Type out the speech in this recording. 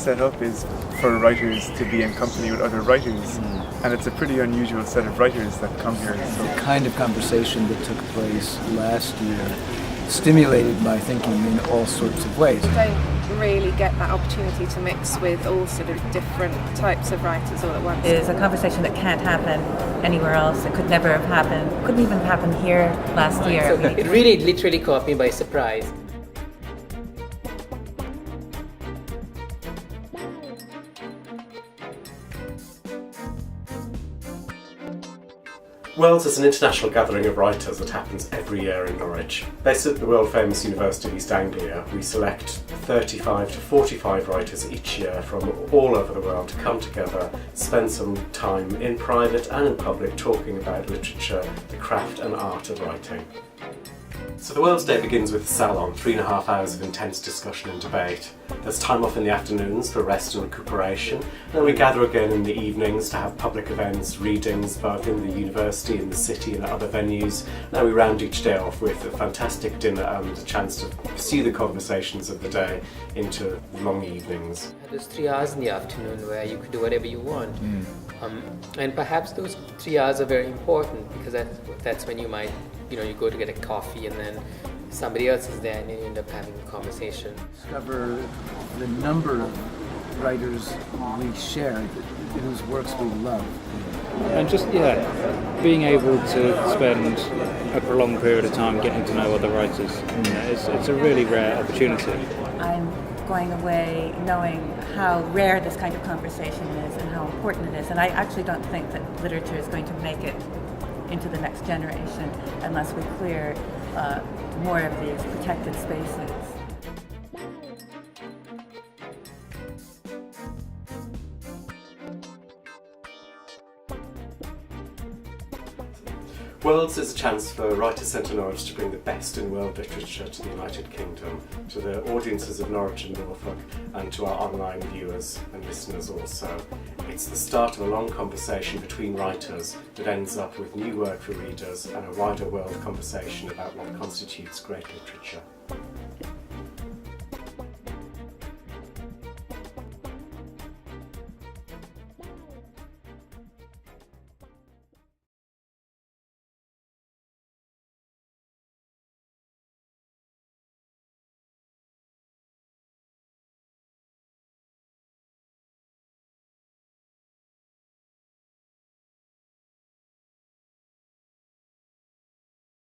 set up is for writers to be in company with other writers, and it's a pretty unusual set of writers that come here. So. The kind of conversation that took place last year stimulated my thinking in all sorts of ways. You don't really get that opportunity to mix with all sort of different types of writers all at once. It's a conversation that can't happen anywhere else. It could never have happened. Couldn't even happen here last year. So it really literally caught me by surprise. Worlds is an international gathering of writers that happens every year in Norwich. Based at the world-famous University of East Anglia, we select 35 to 45 writers each year from all over the world to come together, spend some time in private and in public talking about literature, the craft and art of writing. So the World's Day begins with a salon, 3.5 hours of intense discussion and debate. There's time off in the afternoons for rest and recuperation, and then we gather again in the evenings to have public events, readings, both in the university, in the city and at other venues. Now we round each day off with a fantastic dinner and a chance to pursue the conversations of the day into long evenings. There's 3 hours in the afternoon where you could do whatever you want. And perhaps those 3 hours are very important because that's when you might, you go to get a coffee and then somebody else is there and you end up having a conversation. Discover the number of writers we share, whose works we love. And just, being able to spend a prolonged period of time getting to know other writers. It's a really rare opportunity. I'm going away knowing how rare this kind of conversation is and how important it is. And I actually don't think that literature is going to make it into the next generation unless we clear more of these protected spaces. Worlds is a chance for Writers Centre Norwich to bring the best in world literature to the United Kingdom, to the audiences of Norwich and Norfolk, and to our online viewers and listeners also. It's the start of a long conversation between writers that ends up with new work for readers and a wider world conversation about what constitutes great literature.